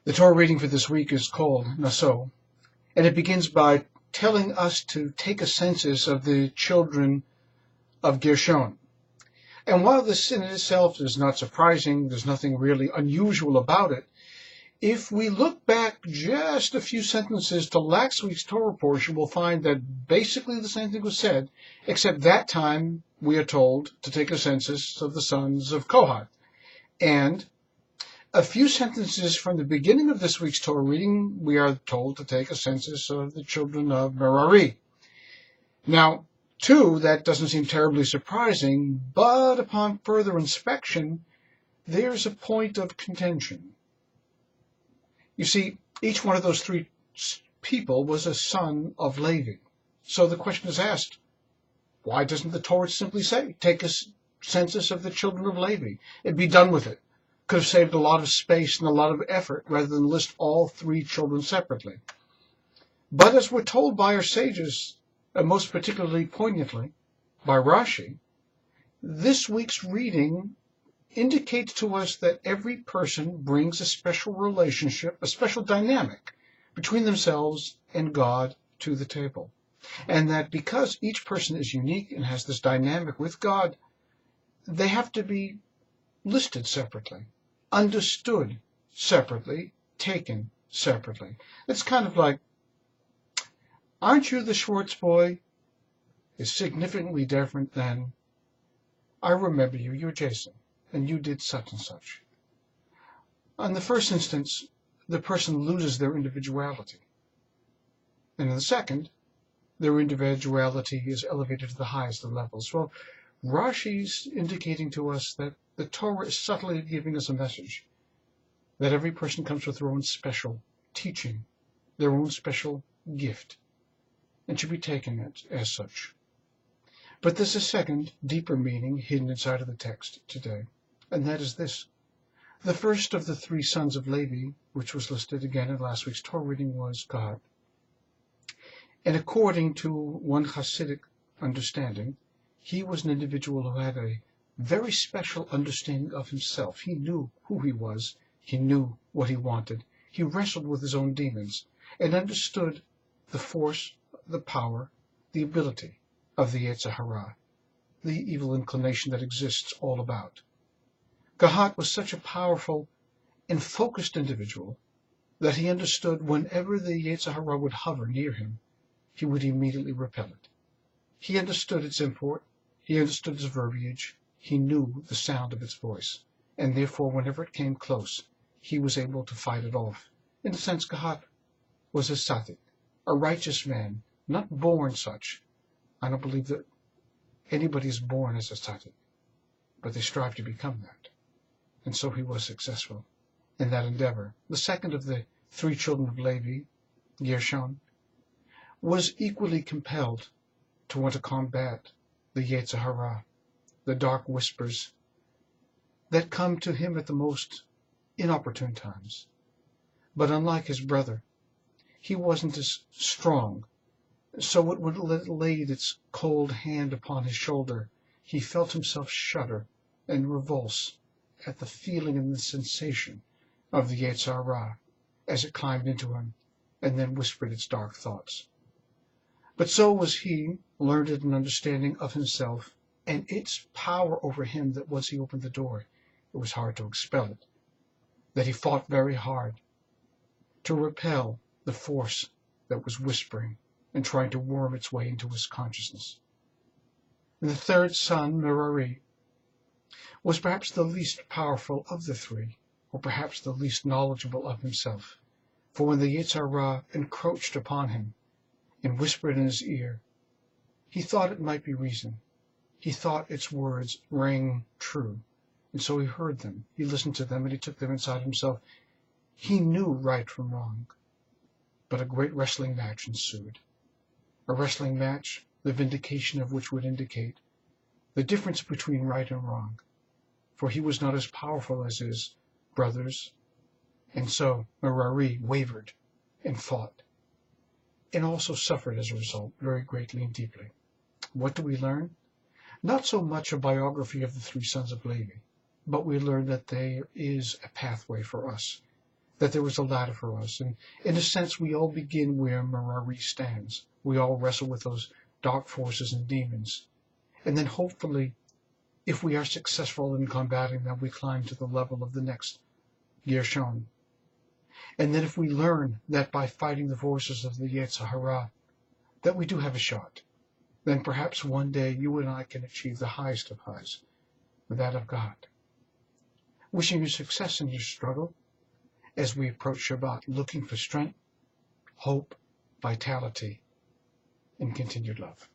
The Torah reading for this week is called Naso, and it begins by telling us to take a census of the children of Gershon. And while this in itself is not surprising, there's nothing really unusual about it, if we look back just a few sentences to last week's Torah portion, we'll find that basically the same thing was said, except that time we are told to take a census of the sons of Kohath. And a few sentences from the beginning of this week's Torah reading, we are told to take a census of the children of Merari. Now, too, that doesn't seem terribly surprising, but upon further inspection, there's a point of contention. You see, each one of those three people was a son of Levi. So the question is asked, why doesn't the Torah simply say, take a census of the children of Levi? It'd be done with it. Could have saved a lot of space and a lot of effort rather than list all three children separately. But as we're told by our sages, and most particularly poignantly by Rashi, this week's reading indicates to us that every person brings a special relationship, a special dynamic between themselves and God to the table. And that because each person is unique and has this dynamic with God, they have to be listed separately, understood separately, taken separately. It's kind of like, aren't you the Schwartz boy? Is significantly different than, I remember you, you're Jason, and you did such and such. In the first instance, the person loses their individuality. And in the second, their individuality is elevated to the highest of levels. Well, Rashi's indicating to us that the Torah is subtly giving us a message that every person comes with their own special teaching, their own special gift, and should be taken as such. But there's a second, deeper meaning hidden inside of the text today, and that is this. The first of the three sons of Levi, which was listed again in last week's Torah reading, was Kohath. And according to one Hasidic understanding, he was an individual who had a very special understanding of himself. He knew who he was. He knew what he wanted. He wrestled with his own demons and understood the force, the power, the ability of the Yetzer Hara, the evil inclination that exists all about. Kohath was such a powerful and focused individual that he understood whenever the Yetzer Hara would hover near him, he would immediately repel it. He understood its import. He understood its verbiage. He knew the sound of its voice. And therefore, whenever it came close, he was able to fight it off. In a sense, Kohath was a tzaddik, a righteous man, not born such. I don't believe that anybody is born as a tzaddik, but they strive to become that. And so he was successful in that endeavor. The second of the three children of Levi, Gershon, was equally compelled to want to combat the Yetzer Hara, the dark whispers that come to him at the most inopportune times. But unlike his brother, he wasn't as strong, so it would laid its cold hand upon his shoulder. He felt himself shudder and revulse at the feeling and the sensation of the Yetzer Hara as it climbed into him and then whispered its dark thoughts. But so was he, learned an understanding of himself and its power over him, that once he opened the door, it was hard to expel it, that he fought very hard to repel the force that was whispering and trying to worm its way into his consciousness. And the third son, Merari, was perhaps the least powerful of the three, or perhaps the least knowledgeable of himself. For when the Yetzer Hara encroached upon him and whispered in his ear, he thought it might be reason. He thought its words rang true, and so he heard them. He listened to them, and he took them inside himself. He knew right from wrong, but a great wrestling match ensued. A wrestling match, the vindication of which would indicate the difference between right and wrong, for he was not as powerful as his brothers, and so Merari wavered and fought, and also suffered as a result very greatly and deeply. What do we learn? Not so much a biography of the three sons of Levi, but we learn that there is a pathway for us, that there was a ladder for us. And in a sense, we all begin where Merari stands. We all wrestle with those dark forces and demons. And then hopefully, if we are successful in combating them, we climb to the level of the next Gershon. And then if we learn that by fighting the forces of the Yetzer Hara, that we do have a shot, then perhaps one day you and I can achieve the highest of highs, that of God. Wishing you success in your struggle as we approach Shabbat, looking for strength, hope, vitality, and continued love.